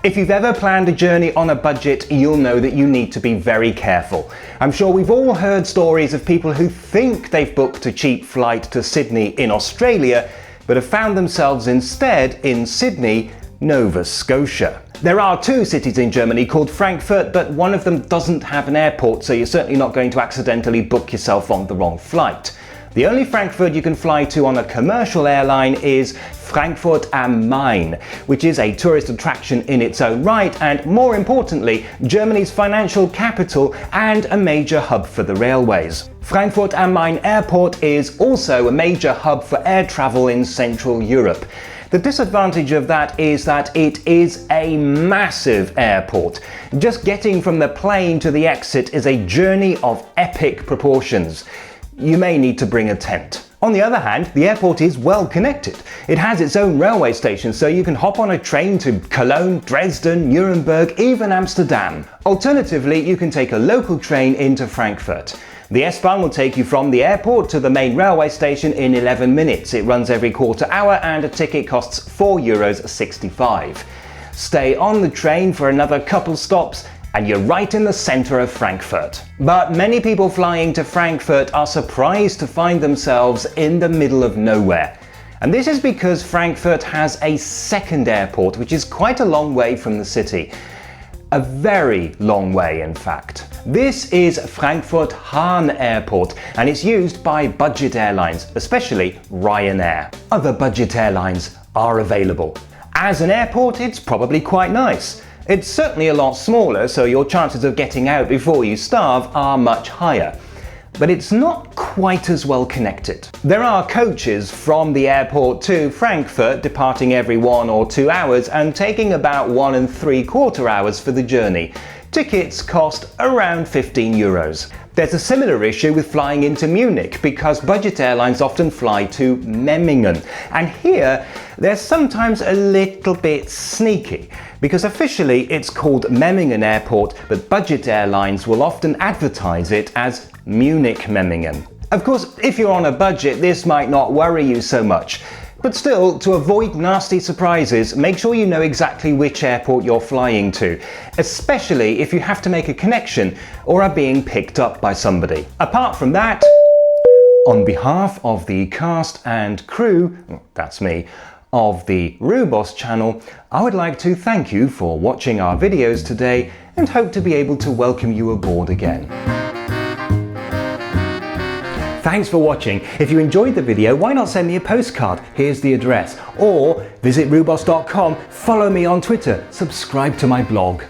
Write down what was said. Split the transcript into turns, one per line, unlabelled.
If you've ever planned a journey on a budget, you'll know that you need to be very careful. I'm sure we've all heard stories of people who think they've booked a cheap flight to Sydney in Australia, but have found themselves instead in Sydney, Nova Scotia. There are two cities in Germany called Frankfurt, but one of them doesn't have an airport, so you're certainly not going to accidentally book yourself on the wrong flight. The only Frankfurt you can fly to on a commercial airline is Frankfurt am Main, which is a tourist attraction in its own right and, more importantly, Germany's financial capital and a major hub for the railways. Frankfurt am Main Airport is also a major hub for air travel in Central Europe. The disadvantage of that is that it is a massive airport. Just getting from the plane to the exit is a journey of epic proportions. You may need to bring a tent. On the other hand, the airport is well connected. It has its own railway station, so you can hop on a train to Cologne, Dresden, Nuremberg, even Amsterdam. Alternatively, you can take a local train into Frankfurt. The S-Bahn will take you from the airport to the main railway station in 11 minutes. It runs every quarter hour and a ticket costs €4.65. Stay on the train for another couple stops and you're right in the centre of Frankfurt. But many people flying to Frankfurt are surprised to find themselves in the middle of nowhere. And this is because Frankfurt has a second airport, which is quite a long way from the city. A very long way, in fact. This is Frankfurt Hahn Airport, and it's used by budget airlines, especially Ryanair. Other budget airlines are available. As an airport, it's probably quite nice. It's certainly a lot smaller, so your chances of getting out before you starve are much higher. But it's not quite as well connected. There are coaches from the airport to Frankfurt departing every 1 or 2 hours and taking about 1 3/4 hours for the journey. Tickets cost around €15. There's a similar issue with flying into Munich because budget airlines often fly to Memmingen. And here, they're sometimes a little bit sneaky because officially it's called Memmingen Airport, but budget airlines will often advertise it as Munich Memmingen. Of course, if you're on a budget, this might not worry you so much. But still, to avoid nasty surprises, make sure you know exactly which airport you're flying to, especially if you have to make a connection or are being picked up by somebody. Apart from that, on behalf of the cast and crew, that's me, of the Rewboss channel, I would like to thank you for watching our videos today and hope to be able to welcome you aboard again. Thanks for watching. If you enjoyed the video, why not send me a postcard? Here's the address. Or visit Rewboss.com, follow me on Twitter, subscribe to my blog.